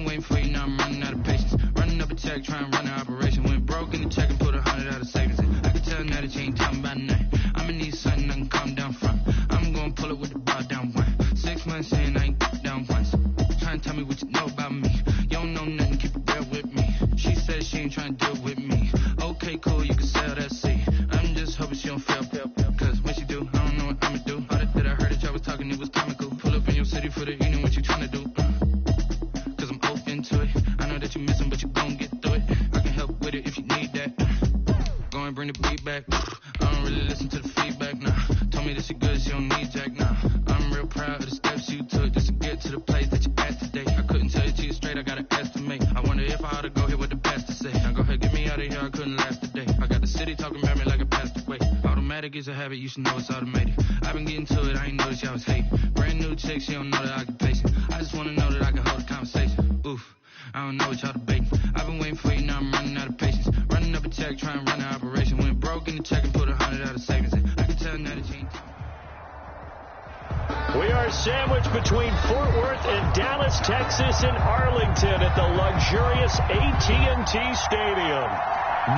been waiting for you, now I'm running out of patience. Running up a check, trying to run an operation. Went broke in the check and put 100 out of savings in. I can tell now that you ain't talking about nothing. I'ma need something I can calm down from. I'm gonna pull it with the bar down one. 6 months in, I ain't down once. Trying to tell me what you know about me. You don't know nothing, keep it real with me. She said she ain't trying to deal with me. Okay, cool, you can sell that seat. I'm just hoping she don't fail. Cause when she do, I don't know what I'ma do. All that I heard that y'all was talking, it was comical. Pull up in your city for the evening, what you trying to do? Cause I'm open to it. I know that you missing, but you gon' get through it. I can help with it if you need that. Go and bring the beat back. I don't really listen to the feedback, nah. Told me that she good, she don't need jack, nah. I'm real proud of the steps you took just to get to the place that you at today. I couldn't tell you to you straight, I gotta estimate. I wonder if I ought to go here with the best to say. Now go ahead, get me out of here, I couldn't last today. I got the city talking about me like I passed away. Automatic is a habit, you should know it's automated. I've been getting to it, I ain't noticed y'all was hating. Brand new chick, she don't know the occupation. I just wanna know that I can hold a conversation. Oof, I don't know what y'all debating. I've been waiting for you, now I'm running out of patience. Running up a check, trying to run an operation. Went broke in the check and put 100 out of savings in. I can tell now that you ain't. We are sandwiched between Fort Worth and Dallas, Texas, and Arlington at the luxurious AT&T Stadium.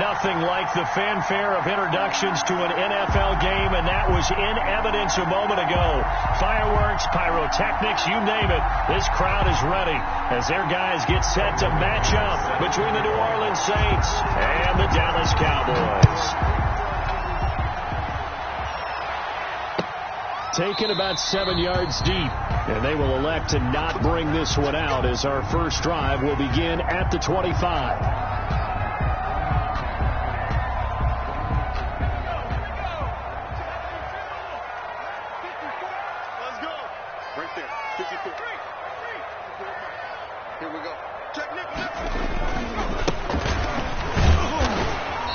Nothing like the fanfare of introductions to an NFL game, and that was in evidence a moment ago. Fireworks, pyrotechnics, you name it. This crowd is ready as their guys get set to match up between the New Orleans Saints and the Dallas Cowboys. Taken about 7 yards deep, and they will elect to not bring this one out as our first drive will begin at the 25.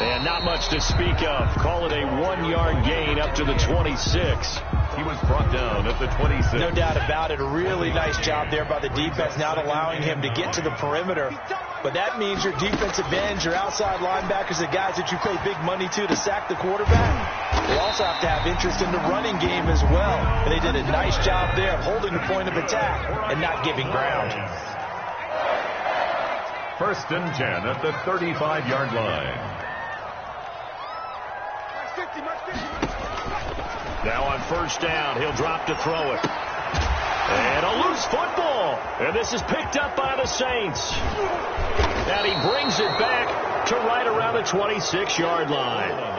And not much to speak of. Call it a 1-yard gain up to the 26. He was brought down at the 26. No doubt about it. A really nice job there by the defense, not allowing him to get to the perimeter. But that means your defensive ends, your outside linebackers, the guys that you pay big money to sack the quarterback, they also have to have interest in the running game as well. And they did a nice job there of holding the point of attack and not giving ground. First and 10 at the 35-yard line. Now on first down, he'll drop to throw it. And a loose football. And this is picked up by the Saints. And he brings it back to right around the 26-yard line.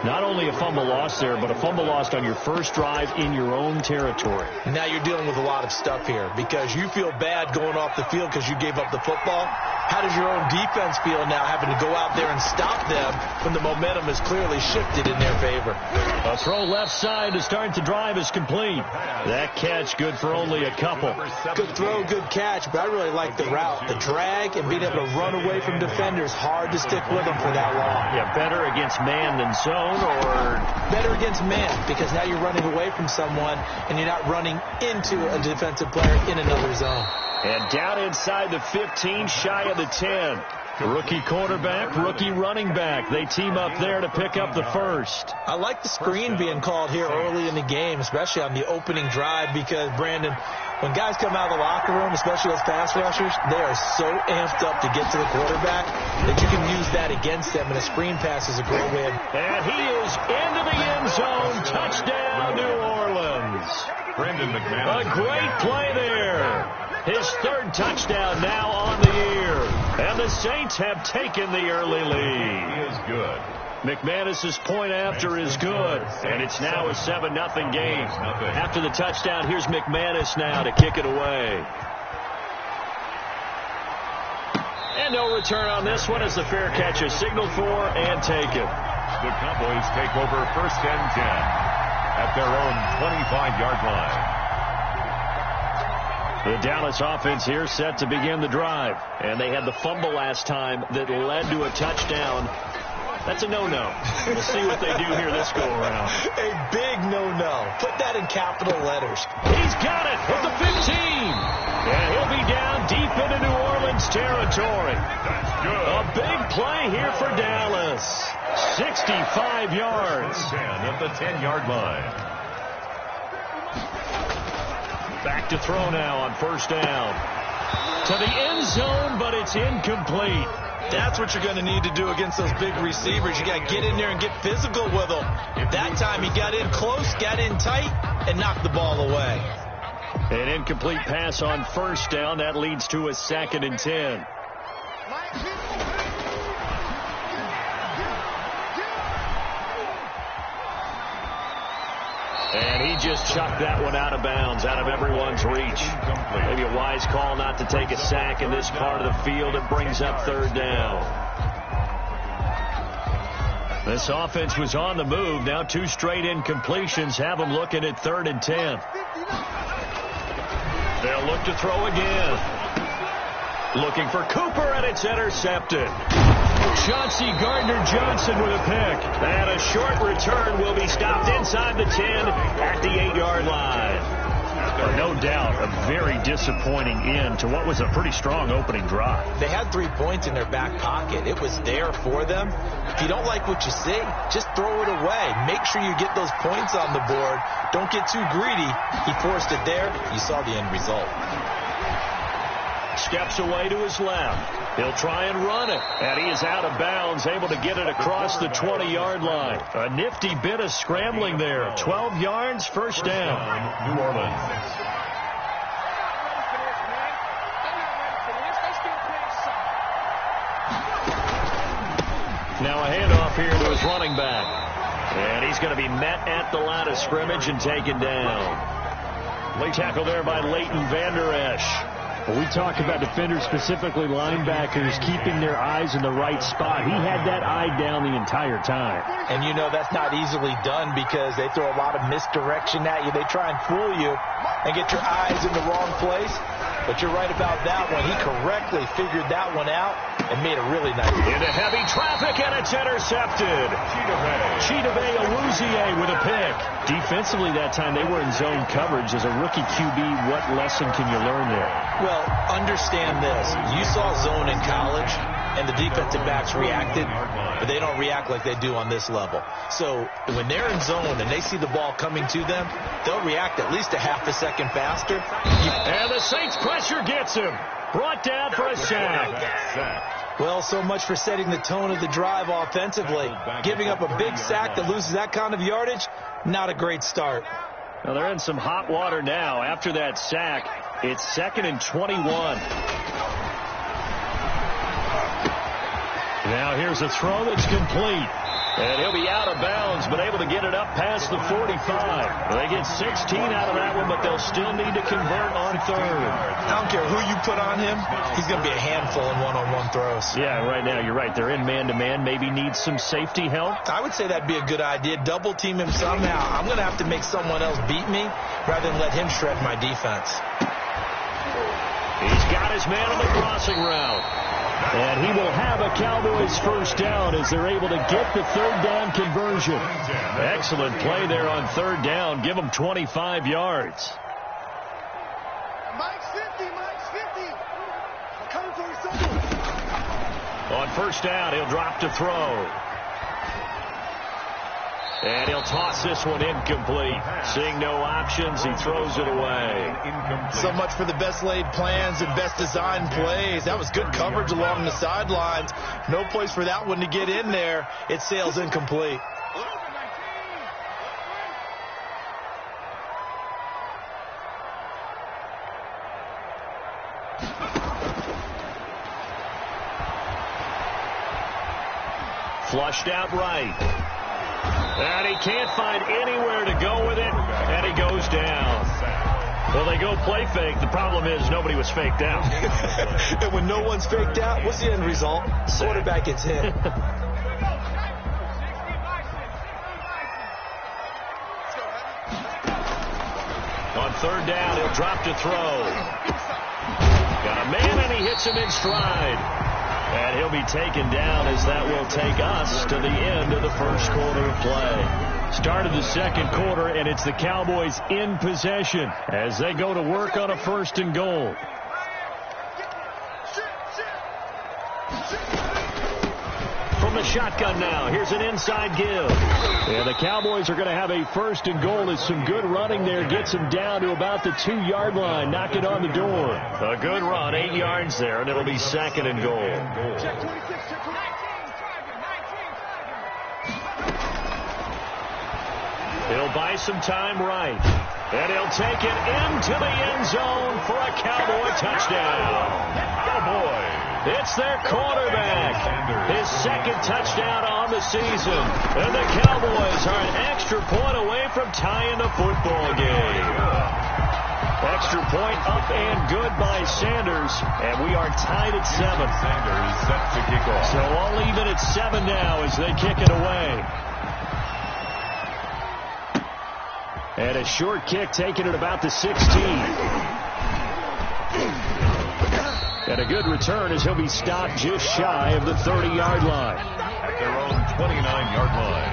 Not only a fumble loss there, but a fumble lost on your first drive in your own territory. Now you're dealing with a lot of stuff here because you feel bad going off the field because you gave up the football. How does your own defense feel now having to go out there and stop them when the momentum is clearly shifted in their favor? A throw left side to start the drive is complete. That catch good for only a couple. Good throw, good catch, but I really like the route. The drag and being able to run away from defenders, hard to stick with them for that long. Yeah, better against man than zone, or better against man because now you're running away from someone and you're not running into a defensive player in another zone. And down inside the 15, shy of the 10. Rookie quarterback, rookie running back. They team up there to pick up the first. I like the screen being called here early in the game, especially on the opening drive, because, Brandon, when guys come out of the locker room, especially those pass rushers, they are so amped up to get to the quarterback that you can use that against them, and a screen pass is a great way. And he is into the end zone. Touchdown, New Orleans. Brendan McMahon. A great play there. His third touchdown now on the year. And the Saints have taken the early lead. He is good. McManus's point after is good. And it's now a 7-0 game. After the touchdown, here's McManus now to kick it away. And no return on this one as the fair catch is signaled for and taken. The Cowboys take over first and 10 at their own 25-yard line. The Dallas offense here set to begin the drive. And they had the fumble last time that led to a touchdown. That's a no-no. We'll see what they do here this go-around. A big no-no. Put that in capital letters. He's got it at the 15. And he'll be down deep into New Orleans territory. That's good. A big play here for Dallas. 65 yards. 10 at the 10-yard line. Back to throw now on first down. to the end zone, but it's incomplete. That's what you're going to need to do against those big receivers. You got to get in there and get physical with them. That time he got in close, got in tight, and knocked the ball away. An incomplete pass on first down. That leads to a 2nd and 10. And he just chucked that one out of bounds, out of everyone's reach. Maybe a wise call not to take a sack in this part of the field. It brings up 3rd down. This offense was on the move. Now 2 straight incompletions have them looking at 3rd and 10. They'll look to throw again. Looking for Cooper, and it's intercepted. Chauncey Gardner-Johnson with a pick. And a short return will be stopped inside the 10 at the 8-yard line. No doubt a very disappointing end to what was a pretty strong opening drive. They had 3 points in their back pocket. It was there for them. If you don't like what you see, just throw it away. Make sure you get those points on the board. Don't get too greedy. He forced it there. You saw the end result. Steps away to his left. He'll try and run it. And he is out of bounds, able to get it across the 20-yard line. A nifty bit of scrambling there. 12 yards, first down. New Orleans. Now a handoff here to his running back. And he's going to be met at the line of scrimmage and taken down. Late tackle there by Leighton Vander Esch. Well, we talk about defenders, specifically linebackers, keeping their eyes in the right spot. He had that eye down the entire time. And you know that's not easily done because they throw a lot of misdirection at you. They try and fool you and get your eyes in the wrong place. But you're right about that one. He correctly figured that one out and made a really nice one. Into heavy traffic, and it's intercepted. Chidobe Awuzie with a pick. Defensively that time, they were in zone coverage. As a rookie QB, what lesson can you learn there? Well, understand this. You saw zone in college, and the defensive backs reacted, but they don't react like they do on this level. So when they're in zone and they see the ball coming to them, they'll react at least a half a second faster. And the Saints pressure gets him. Brought down for a sack. Well, so much for setting the tone of the drive offensively. Giving up a big sack that loses that kind of yardage, not a great start. Well, they're in some hot water now. After that sack, it's 2nd and 21. Now here's a throw that's complete. And he'll be out of bounds, but able to get it up past the 45. They get 16 out of that one, but they'll still need to convert on 3rd. I don't care who you put on him. He's going to be a handful in one-on-one throws. Yeah, right now, you're right. They're in man-to-man. Maybe needs some safety help. I would say that'd be a good idea. Double team him somehow. I'm going to have to make someone else beat me rather than let him shred my defense. He's got his man on the crossing route. And he will have a Cowboys first down as they're able to get the 3rd down conversion. Excellent play there on 3rd down. Give them 25 yards. Mike's 50. I'm coming for you, son. On first down, he'll drop to throw. And he'll toss this one incomplete. Seeing no options, he throws it away. So much for the best laid plans and best designed plays. That was good coverage along the sidelines. No place for that one to get in there. It sails incomplete. Flushed out right. And he can't find anywhere to go with it, and he goes down. Well, they go play fake. The problem is nobody was faked out. And when no one's faked out, what's the end result? Quarterback gets hit. On 3rd down, he'll drop to throw. Got a man, and he hits him in stride. And he'll be taken down as that will take us to the end of the first quarter of play. Start of the second quarter, and it's the Cowboys in possession as they go to work on a 1st and goal. From from the shotgun now. Here's an inside give. And the Cowboys are going to have a first and goal as some good running there gets them down to about the 2-yard line. Knock it on the door. A good run, 8 yards there, and it'll be second and goal. Check 26, check 19. He'll buy some time right. And he'll take it into the end zone for a Cowboy touchdown. Cowboy. It's their quarterback. His second touchdown on the season. And the Cowboys are an extra point away from tying the football game. Extra point up and good by Sanders. And we are tied at 7. Sanders set to kick off. So all even at 7 now as they kick it away. And a short kick taken at about the 16. And a good return as he'll be stopped just shy of the 30-yard line. At their own 29-yard line.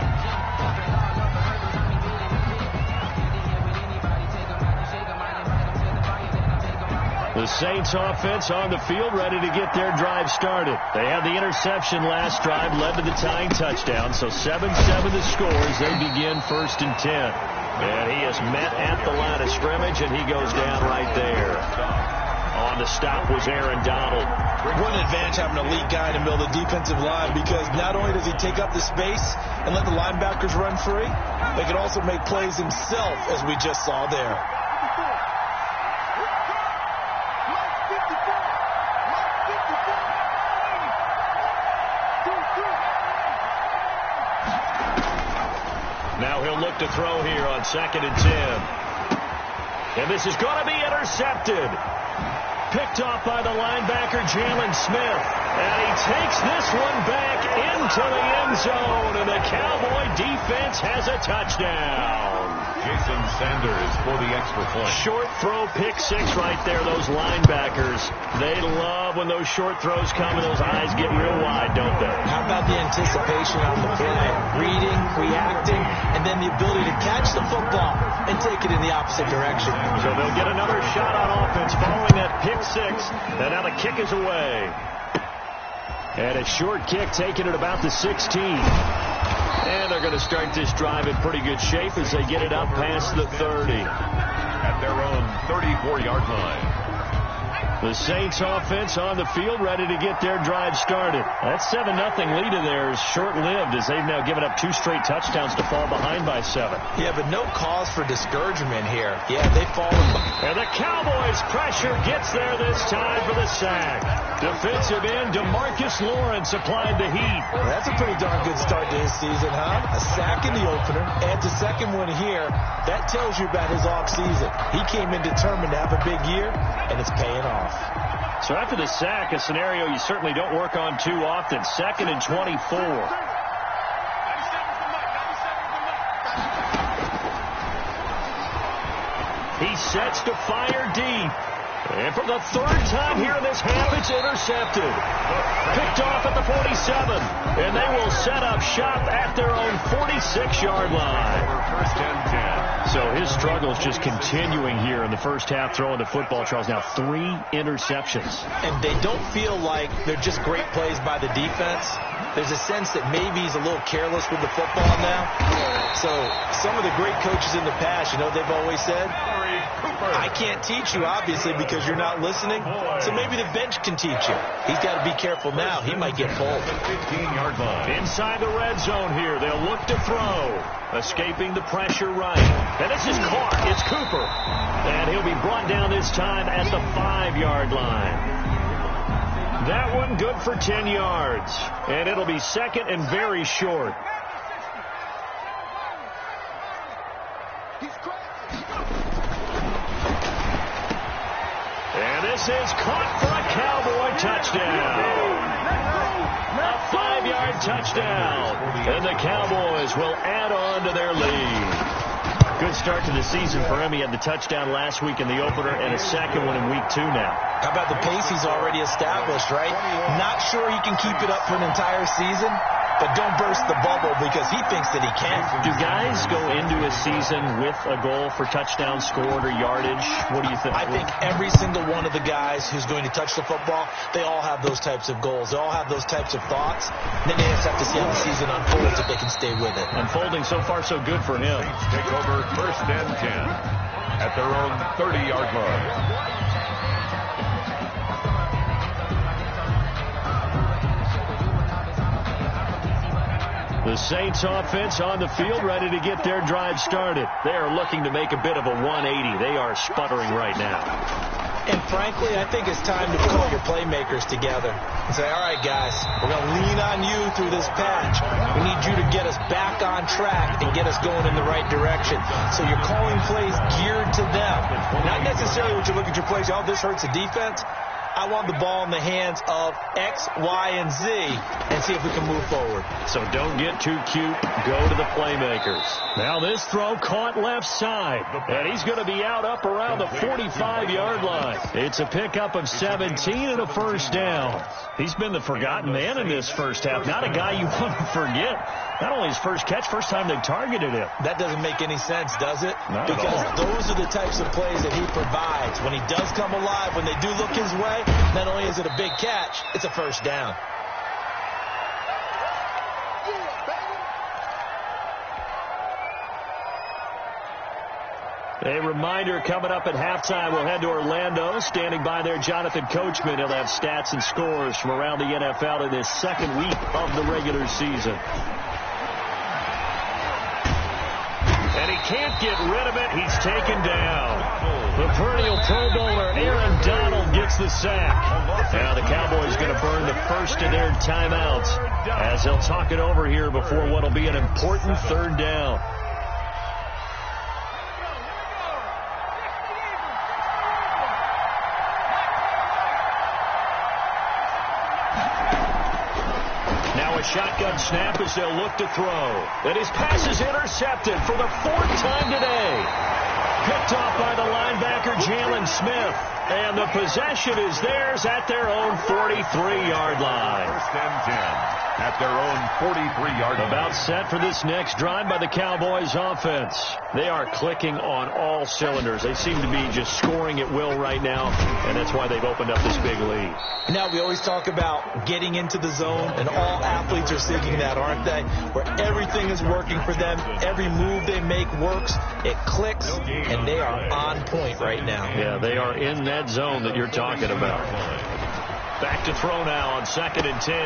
The Saints offense on the field ready to get their drive started. They had the interception last drive, led to the tying touchdown. So 7-7 the score as they begin first and 10. And he is met at the line of scrimmage, and he goes down right there. On the stop was Aaron Donald. What an advantage having a elite guy in the middle of the defensive line, because not only does he take up the space and let the linebackers run free, but he can also make plays himself, as we just saw there. Now he'll look to throw here on 2nd and 10. And this is going to be intercepted. Picked off by the linebacker, Jalen Smith. And he takes this one back into the end zone. And the Cowboy defense has a touchdown. Jason Sanders for the extra point. Short throw, pick 6 right there. Those linebackers, they love when those short throws come and those eyes get real wide, don't they? How about the anticipation on the play? Reading, reacting, and then the ability to catch the football and take it in the opposite direction. So they'll get another shot on offense following that pick 6. And now the kick is away. And a short kick taken at about the 16. And they're going to start this drive in pretty good shape as they get it up past the 30. At their own 34-yard line. The Saints offense on the field ready to get their drive started. That 7-0 lead in there is short-lived as they've now given up 2 straight touchdowns to fall behind by 7. Yeah, but no cause for discouragement here. Yeah, they've fallen. And the Cowboys' pressure gets there this time for the sack. Defensive end DeMarcus Lawrence applied the heat. Well, that's a pretty darn good start to his season, huh? A sack in the opener, and the second one here. That tells you about his offseason. He came in determined to have a big year, and it's paying off. So after the sack, a scenario you certainly don't work on too often. 2nd and 24. He sets to fire deep. And for the 3rd time here in this half, it's intercepted. Picked off at the 47. And they will set up shop at their own 46-yard line. First and 10. So his struggles just continuing here in the first half throwing the football, Charles. Now 3 interceptions. And they don't feel like they're just great plays by the defense. There's a sense that maybe he's a little careless with the football now. So some of the great coaches in the past, you know, they've always said, I can't teach you, obviously, because you're not listening. So maybe the bench can teach you. He's got to be careful now. He might get pulled. 15-yard line. Inside the red zone here. They'll look to throw. Escaping the pressure right. And this is caught. It's Cooper. And he'll be brought down this time at the 5-yard line. That one good for 10 yards. And it'll be 2nd and very short. And this is caught for a Cowboy touchdown. A 5-yard touchdown. And the Cowboys will add on to their lead. Good start to the season for him. He had the touchdown last week in the opener and a second one in week 2 now. How about the pace he's already established, right? Not sure he can keep it up for an entire season, but don't burst the bubble because he thinks that he can. Do guys go into a season with a goal for touchdown scored or yardage? What do you think? I think every single one of the guys who's going to touch the football, they all have those types of goals. They all have those types of thoughts. And then they just have to see how the season unfolds if they can stay with it. Unfolding so far so good for him. Saints take over 1st and 10 at their own 30-yard line. The Saints offense on the field, ready to get their drive started. They are looking to make a bit of a 180. They are sputtering right now. And frankly, I think it's time to call your playmakers together and say, all right, guys, we're going to lean on you through this patch. We need you to get us back on track and get us going in the right direction. So you're calling plays geared to them. Not necessarily what you look at your plays, oh, this hurts the defense. I want the ball in the hands of X, Y, and Z and see if we can move forward. So don't get too cute. Go to the playmakers. Now this throw caught left side. And he's going to be out up around the 45-yard line. It's a pickup of 17 and a first down. He's been the forgotten man in this first half. Not a guy you want to forget. Not only his first catch, first time they targeted him. That doesn't make any sense, does it? Not because at all. Those are the types of plays that he provides. When he does come alive, when they do look his way, not only is it a big catch, it's a first down. A reminder coming up at halftime. We'll head to Orlando. Standing by there, Jonathan Coachman. He'll have stats and scores from around the NFL in this second week of the regular season. And he can't get rid of it. He's taken down. The perennial Pro Bowler Aaron Donald gets the sack. Now the Cowboys going to burn the first of their timeouts as they'll talk it over here before what will be an important third down. Shotgun snap as they'll look to throw. And his pass is intercepted for the 4th time today. Picked off by the linebacker, Jalen Smith. And the possession is theirs at their own 43-yard line. 1st and 10 at their own 43-yard line. About set for this next drive by the Cowboys offense. They are clicking on all cylinders. They seem to be just scoring at will right now, and that's why they've opened up this big lead. Now, we always talk about getting into the zone, and all athletes are seeking that, aren't they? Where everything is working for them. Every move they make works. It clicks, and they are on point right now. Yeah, they are in that zone that you're talking about. Back to throw now on 2nd and 10.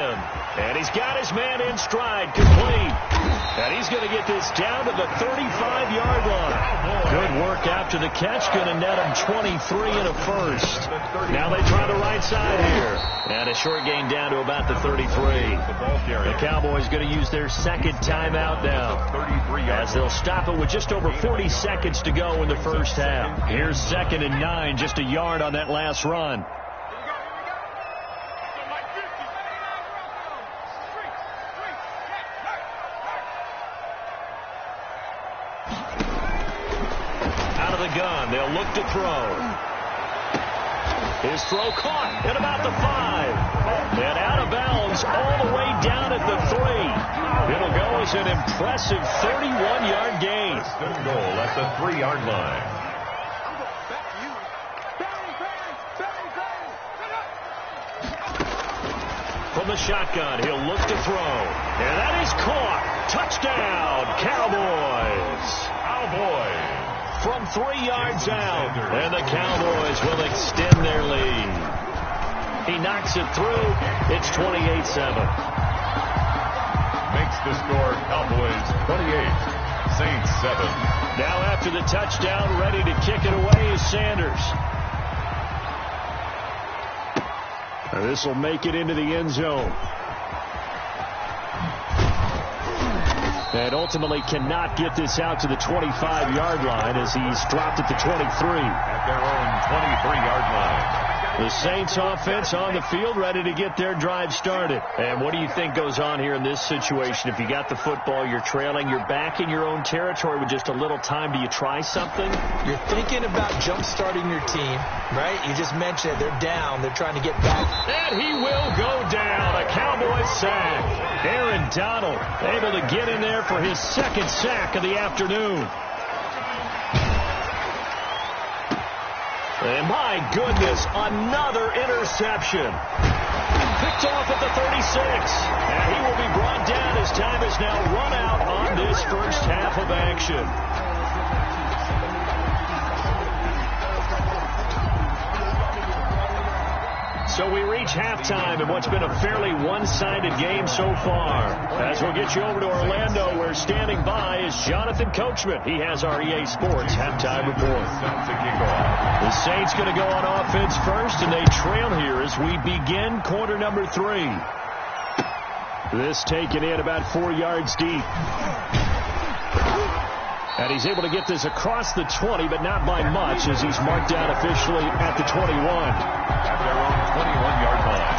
And he's got his man in stride, complete. And he's going to get this down to the 35-yard line. Good work after the catch, going to net him 23 and a first. Now they try the right side here. And a short gain down to about the 33. The Cowboys going to use their second timeout now, as they'll stop it with just over 40 seconds to go in the first half. Here's 2nd and 9, just a yard on that last run. Gun. They'll look to throw. His throw caught at about the 5. And out of bounds all the way down at the 3. It'll go as an impressive 31-yard gain. First goal at the 3-yard line. From the shotgun, he'll look to throw. And that is caught. Touchdown, Cowboys. Cowboys. From 3 yards out, and the Cowboys will extend their lead. He knocks it through. It's 28-7. Makes the score Cowboys 28, Saints 7. Now after the touchdown, ready to kick it away is Sanders. This will make it into the end zone. And ultimately cannot get this out to the 25-yard line as he's dropped at the 23. At their own 23-yard line. The Saints offense on the field, ready to get their drive started. And what do you think goes on here in this situation? If you got the football, you're trailing, you're back in your own territory with just a little time. Do you try something? You're thinking about jump-starting your team, right? You just mentioned it. They're down. They're trying to get back. And he will go down. A Cowboys sack. Aaron Donald able to get in there for his second sack of the afternoon. And my goodness, another interception. Picked off at the 36. And he will be brought down as time is now run out on this first half of action. So we reach halftime in what's been a fairly one-sided game so far. As we'll get you over to Orlando, where standing by is Jonathan Coachman. He has our EA Sports halftime report. The Saints going to go on offense first, and they trail here as we begin quarter number 3. This taken in about 4 yards deep. And he's able to get this across the 20, but not by much, as he's marked down officially at the 21. At their own 21-yard line.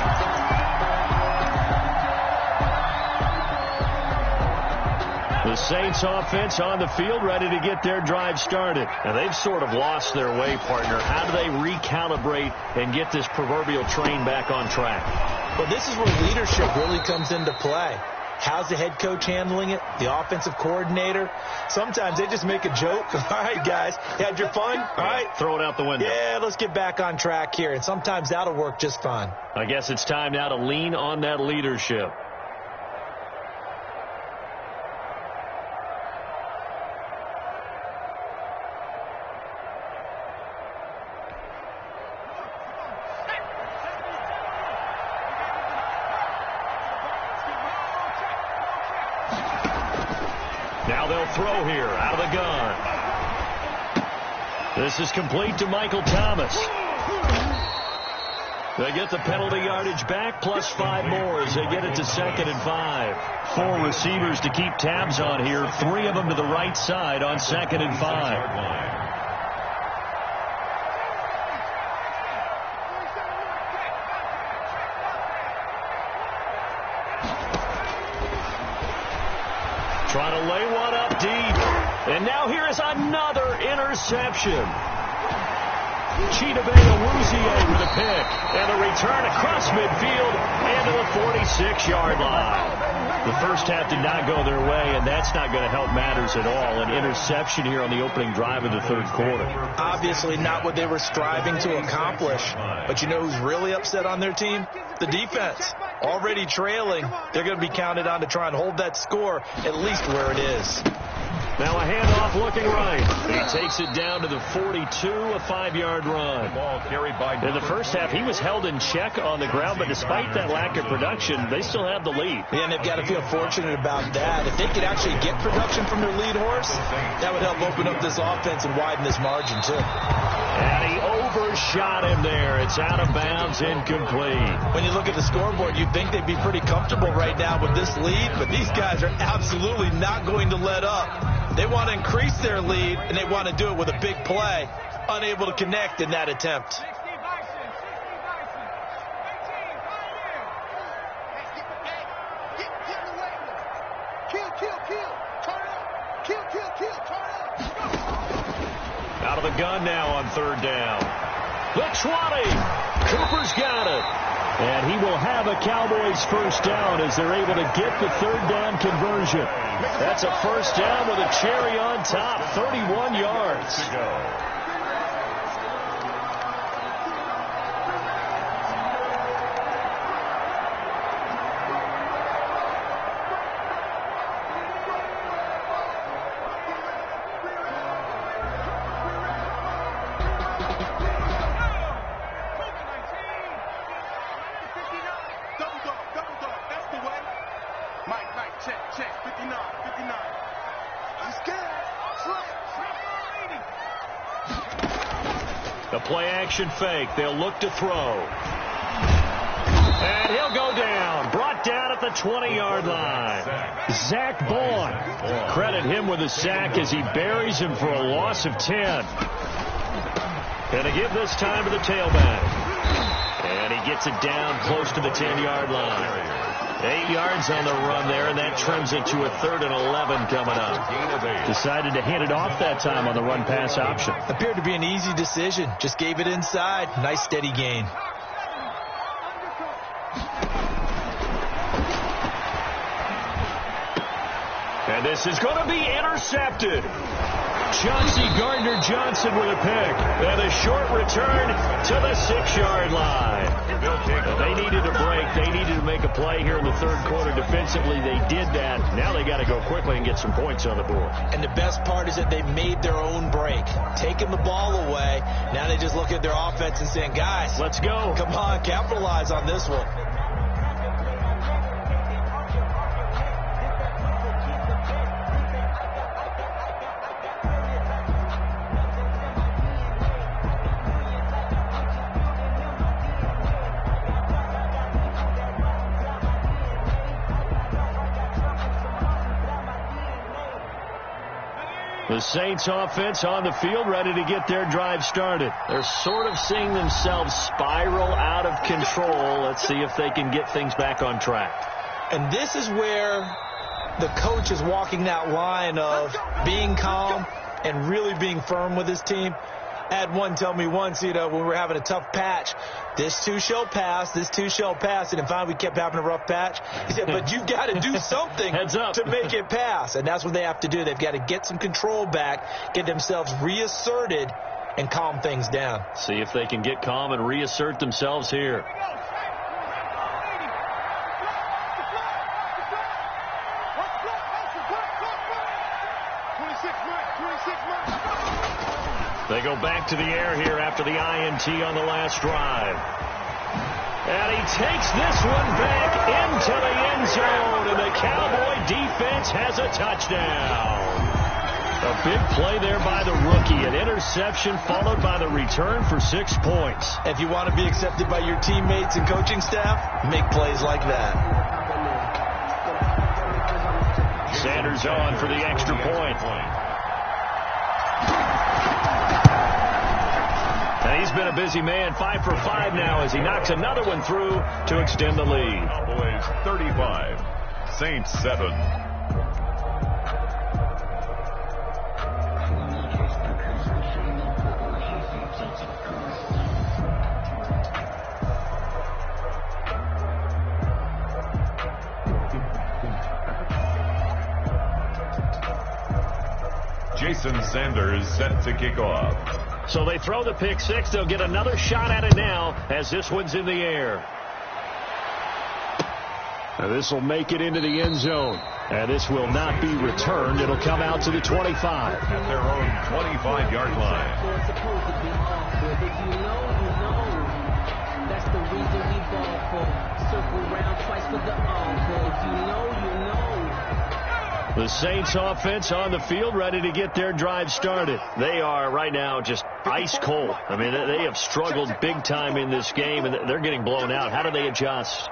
The Saints offense on the field, ready to get their drive started. And they've sort of lost their way, partner. How do they recalibrate and get this proverbial train back on track? Well, this is where leadership really comes into play. How's the head coach handling it? The offensive coordinator? Sometimes they just make a joke. All right, guys, you had your fun? All right. Throw it out the window. Yeah, let's get back on track here. And sometimes that'll work just fine. I guess it's time now to lean on that leadership. Now they'll throw here out of the gun. This is complete to Michael Thomas. They get the penalty yardage back, plus 5 more as they get it to 2nd and 5. 4 receivers to keep tabs on here. 3 of them to the right side on 2nd and 5. Trying to lay one up deep. And now here is another interception. Chidobe Awuzie with a pick. And a return across midfield and to the 46-yard line. The first half did not go their way, and that's not going to help matters at all. An interception here on the opening drive of the third quarter. Obviously not what they were striving to accomplish. But you know who's really upset on their team? The defense. Already trailing. They're going to be counted on to try and hold that score at least where it is. Now a handoff looking right. He takes it down to the 42, a 5-yard run. Ball carried by in the first half, he was held in check on the ground, but despite that lack of production, they still have the lead. Yeah, and they've got to feel fortunate about that. If they could actually get production from their lead horse, that would help open up this offense and widen this margin, too. And he overshot him there. It's out of bounds, incomplete. When you look at the scoreboard, you'd think they'd be pretty comfortable right now with this lead, but these guys are absolutely not going to let up. They want to increase their lead, and they want to do it with a big play. Unable to connect in that attempt. Out of the gun now on 3rd down. The 20. Cooper's got it. And he will have a Cowboys first down as they're able to get the 3rd down conversion. That's a first down with a cherry on top, 31 yards. The play-action fake. They'll look to throw. And he'll go down. Brought down at the 20-yard line. Zach Bourne. Credit him with a sack as he buries him for a loss of 10. And to give this time to the tailback. gets it down close to the 10-yard line. 8 yards on the run there, and that trims it to a 3rd and 11 coming up. Decided to hand it off that time on the run-pass option. Appeared to be an easy decision. Just gave it inside. Nice steady gain. And this is going to be intercepted. Chauncey Gardner-Johnson with a pick. And a short return to the 6-yard line. They needed a break. They needed to make a play here in the 3rd quarter. Defensively, they did that. Now they got to go quickly and get some points on the board. And the best part is that they made their own break. Taking the ball away. Now they just look at their offense and saying, guys, let's go. Come on, capitalize on this one. The Saints offense on the field, ready to get their drive started. They're sort of seeing themselves spiral out of control. Let's see if they can get things back on track. And this is where the coach is walking that line of being calm and really being firm with his team. I had one tell me once, when we were having a tough patch, this too shall pass, this too shall pass. And finally we kept having a rough patch. He said, but you've got to do something to make it pass. And that's what they have to do. They've got to get some control back, get themselves reasserted, and calm things down. See if they can get calm and reassert themselves here. They go back to the air here after the INT on the last drive. And he takes this one back into the end zone, and the Cowboy defense has a touchdown. A big play there by the rookie. An interception followed by the return for 6 points. If you want to be accepted by your teammates and coaching staff, make plays like that. Sanders on for the extra point. And he's been a busy man, 5 for 5 now as he knocks another one through to extend the lead. Cowboys 35, Saints 7. Jason Sanders set to kick off. So they throw the pick six. They'll get another shot at it now as this one's in the air. Now this will make it into the end zone. And this will not be returned. It'll come out to the 25. At their own 25-yard line. That's the reason we ball for. Circle round twice for the encore. If you know, you know. The Saints offense on the field ready to get their drive started. They are right now just ice cold. I mean, they have struggled big time in this game, and they're getting blown out. How do they adjust?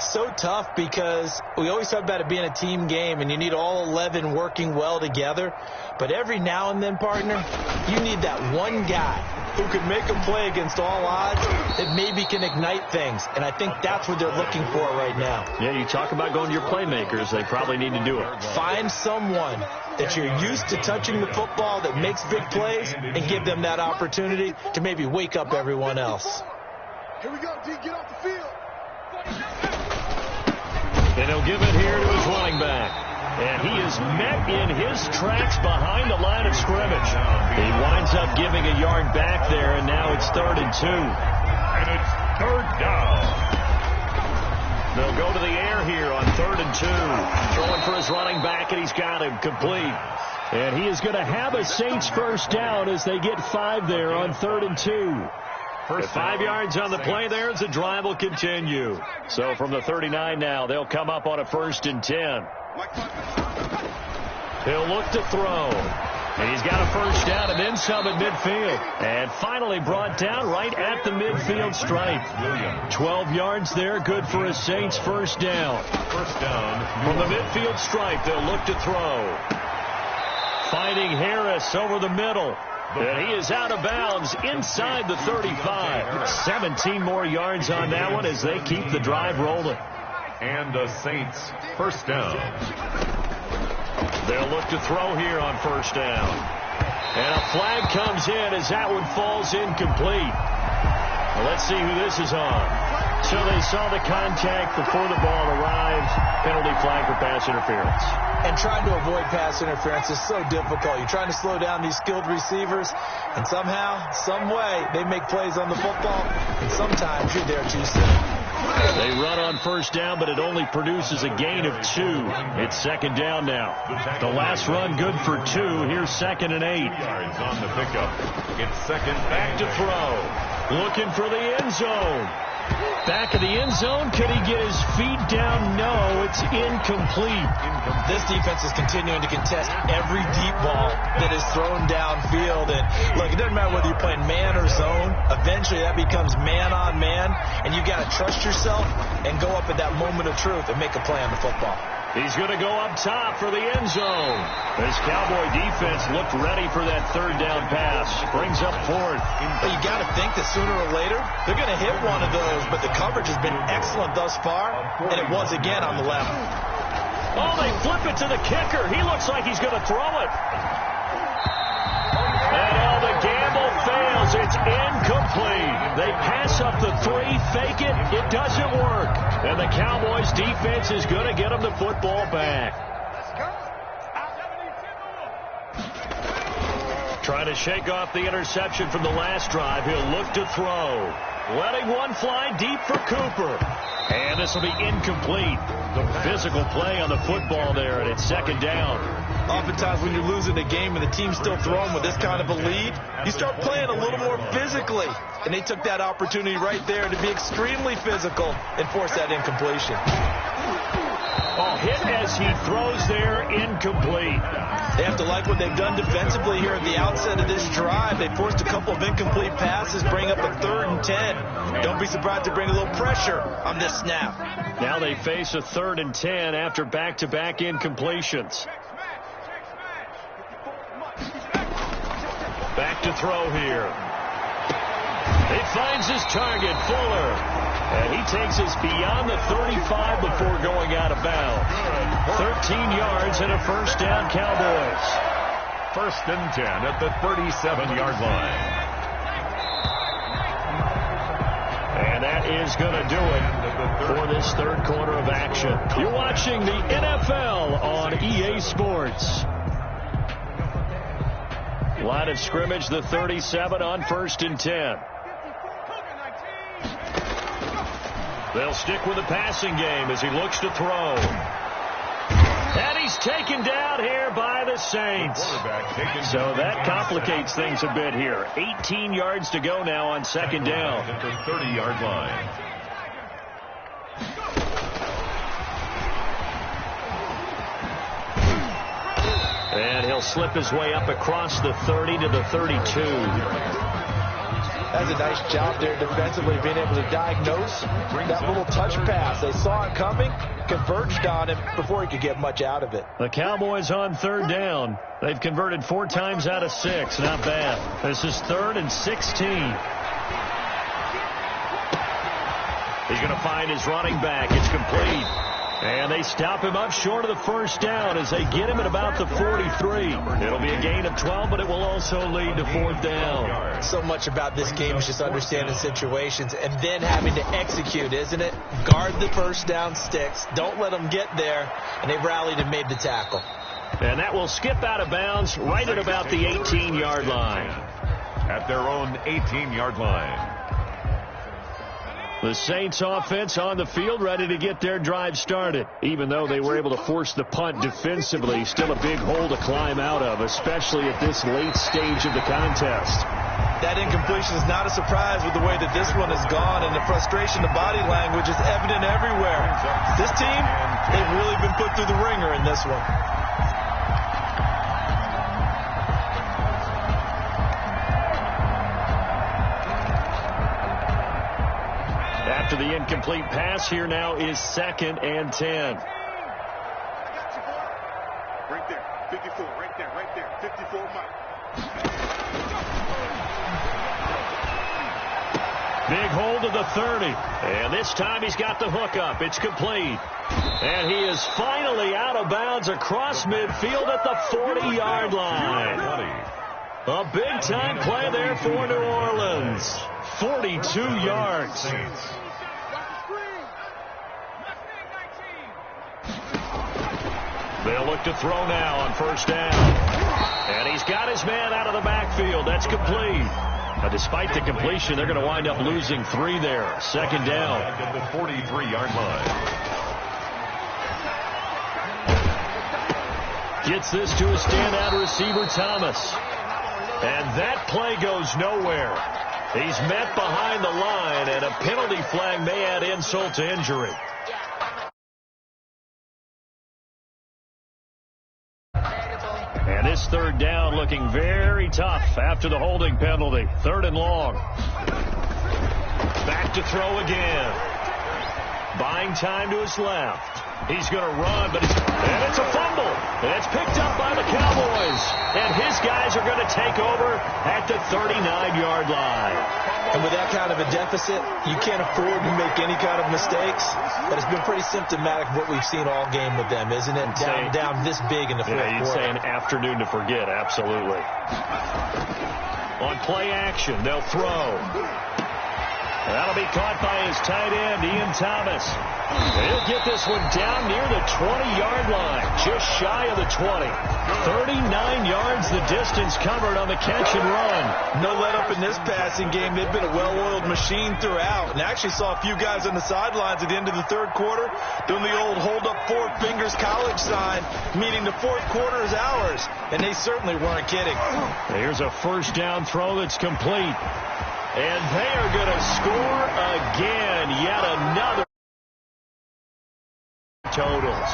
So tough because we always talk about it being a team game, and you need all 11 working well together. But every now and then, partner, you need that one guy who can make a play against all odds that maybe can ignite things. And I think that's what they're looking for right now. Yeah, you talk about going to your playmakers. They probably need to do it. Find someone that you're used to touching the football that makes big plays and give them that opportunity to maybe wake up everyone else. Here we go, D. Get off the field. And he'll give it here to his running back. And he is met in his tracks behind the line of scrimmage. He winds up giving a yard back there, and now it's 3rd and 2. And it's 3rd down. They'll go to the air here on 3rd and 2. Throwing for his running back, and he's got him complete. And he is going to have a Saints first down as they get 5 there on 3rd and 2. First 5 yards on the play there as the drive will continue. So from the 39 now, they'll come up on a 1st and 10. He'll look to throw. And he's got a first down and then some at midfield. And finally brought down right at the midfield stripe. 12 yards there, good for a Saints first down. First down. From the midfield stripe, they'll look to throw. Finding Harris over the middle. And he is out of bounds inside the 35. 17 more yards on that one as they keep the drive rolling. And the Saints first down. They'll look to throw here on first down. And a flag comes in as that one falls incomplete. Well, let's see who this is on. So they saw the contact before the ball arrived. Penalty flag for pass interference. And trying to avoid pass interference is so difficult. You're trying to slow down these skilled receivers, and somehow, some way, they make plays on the football, and sometimes you're there too soon. They run on first down, but it only produces a gain of 2. It's second down now. The last run good for 2. Here's 2nd and 8. Yards on the pickup. It's second back to throw. Looking for the end zone. Back of the end zone. Could he get his feet down? No, it's incomplete. This defense is continuing to contest every deep ball that is thrown downfield. And look, it doesn't matter whether you're playing man or zone. Eventually that becomes man on man. And you got to trust yourself and go up at that moment of truth and make a play on the football. He's going to go up top for the end zone. This Cowboy defense looked ready for that third down pass. Brings up 4th. But you got to think that sooner or later they're going to hit one of those. But the coverage has been excellent thus far, and it was again on the left. Oh, they flip it to the kicker. He looks like he's going to throw it. And the gamble fails. It's incomplete. They pass up the 3, fake it. It doesn't work. And the Cowboys defense is going to get them the football back. Trying to shake off the interception from the last drive. He'll look to throw. Letting one fly deep for Cooper. And this will be incomplete. The physical play on the football there, and it's second down. Oftentimes when you're losing a game and the team's still throwing with this kind of a lead, you start playing a little more physically. And they took that opportunity right there to be extremely physical and force that incompletion. Oh, hit as he throws there, incomplete. They have to like what they've done defensively here at the outset of this drive. They forced a couple of incomplete passes, bring up a 3rd and 10. Don't be surprised to bring a little pressure on this snap. Now they face a 3rd and 10 after back-to-back incompletions. Back to throw here. He finds his target, Fuller. And he takes us beyond the 35 before going out of bounds. 13 yards and a first down, Cowboys. 1st and 10 at the 37-yard line. And that is going to do it for this third quarter of action. You're watching the NFL on EA Sports. Line of scrimmage, the 37 on 1st and 10. They'll stick with the passing game as he looks to throw. And he's taken down here by the Saints. So that complicates things a bit here. 18 yards to go now on second down. At the 30-yard line. And he'll slip his way up across the 30 to the 32. That's a nice job there defensively, being able to diagnose that little touch pass. They saw it coming, converged on him before he could get much out of it. The Cowboys on third down. They've converted 4 times out of 6. Not bad. This is 3rd and 16. He's going to find his running back. It's complete. And they stop him up short of the first down as they get him at about the 43. It'll be a gain of 12, but it will also lead to 4th down. So much about this game is just understanding situations and then having to execute, isn't it? Guard the first down sticks. Don't let them get there. And they rallied and made the tackle. And that will skip out of bounds right at about the 18-yard line. At their own 18-yard line. The Saints offense on the field ready to get their drive started. Even though they were able to force the punt defensively, still a big hole to climb out of, especially at this late stage of the contest. That incompletion is not a surprise with the way that this one has gone, and the frustration, the body language is evident everywhere. This team, they've really been put through the ringer in this one. After the incomplete pass, here now is 2nd and 10. Right there, 54, right there, 54 Mike. Big hold of the 30. And this time he's got the hook up. It's complete. And he is finally out of bounds across midfield at the 40-yard line. A big-time play there for New Orleans. 42 yards. They'll look to throw now on first down. And he's got his man out of the backfield. That's complete. Despite the completion, they're going to wind up losing 3 there. Second down. At the 43-yard line. Gets this to a standout receiver, Thomas. And that play goes nowhere. He's met behind the line, and a penalty flag may add insult to injury. And this third down looking very tough after the holding penalty. 3rd and long. Back to throw again. Buying time to his left. He's going to run, and it's a fumble. And it's picked up by the Cowboys. And his guys are going to take over at the 39-yard line. And with that kind of a deficit, you can't afford to make any kind of mistakes. But it's been pretty symptomatic of what we've seen all game with them, isn't it? Down this big in the fourth quarter. You'd say an afternoon to forget, absolutely. On play action, they'll throw. That'll be caught by his tight end, Ian Thomas. He'll get this one down near the 20-yard line, just shy of the 20. 39 yards the distance covered on the catch and run. No let up in this passing game. They've been a well-oiled machine throughout. And actually saw a few guys on the sidelines at the end of the third quarter doing the old hold up 4 fingers college sign, meaning the fourth quarter is ours. And they certainly weren't kidding. Here's a first down throw that's complete. And they are going to score again. Yet another totals.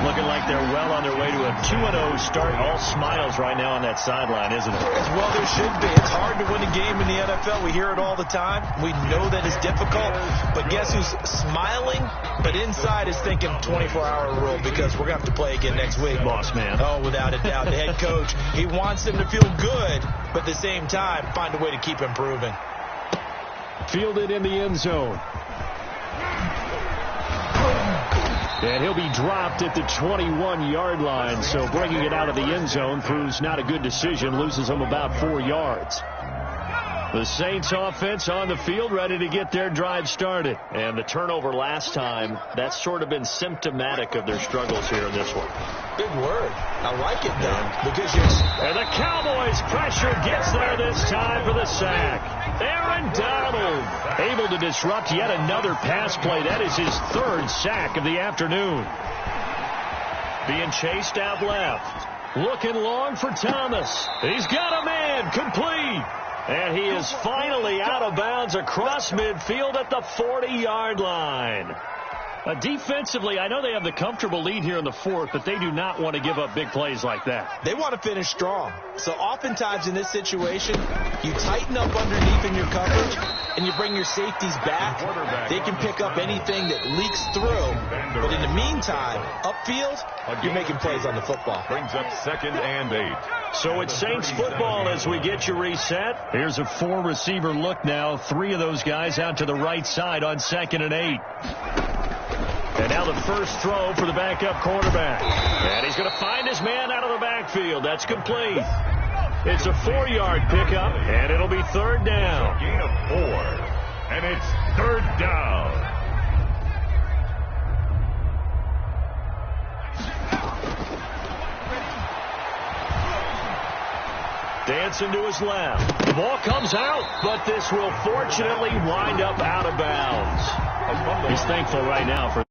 Looking like they're well on their way to a 2-0 start. All smiles right now on that sideline, isn't it? As well there should be. It's hard to win a game in the NFL. We hear it all the time. We know that it's difficult. But guess who's smiling? But inside is thinking 24-hour rule, because we're going to have to play again next week. Boss man. Oh, without a doubt. The head coach, he wants them to feel good, but at the same time, find a way to keep improving. Fielded in the end zone. And he'll be dropped at the 21-yard line, so bringing it out of the end zone proves not a good decision, loses him about 4 yards. The Saints offense on the field, ready to get their drive started. And the turnover last time, that's sort of been symptomatic of their struggles here in this one. Big word. I like it, though, because and the Cowboys' pressure gets there this time for the sack. Aaron Donald able to disrupt yet another pass play. That is his 3rd sack of the afternoon. Being chased out left. Looking long for Thomas. He's got a man. Complete. And he is finally out of bounds across midfield at the 40-yard line. Defensively, I know they have the comfortable lead here in the 4th, but they do not want to give up big plays like that. They want to finish strong. So oftentimes in this situation, you tighten up underneath in your coverage, and you bring your safeties back. They can pick up anything that leaks through. But in the meantime, upfield, you're making plays on the football. Brings up 2nd and 8. So it's Saints football as we get you reset. Here's a 4-receiver look now. 3 of those guys out to the right side on 2nd and 8. And now the first throw for the backup quarterback. And he's going to find his man out of the backfield. That's complete. It's a 4-yard pickup, and it'll be 3rd down. Gain of 4, and it's 3rd down. Dancing to his left. The ball comes out, but this will fortunately wind up out of bounds. He's thankful right now for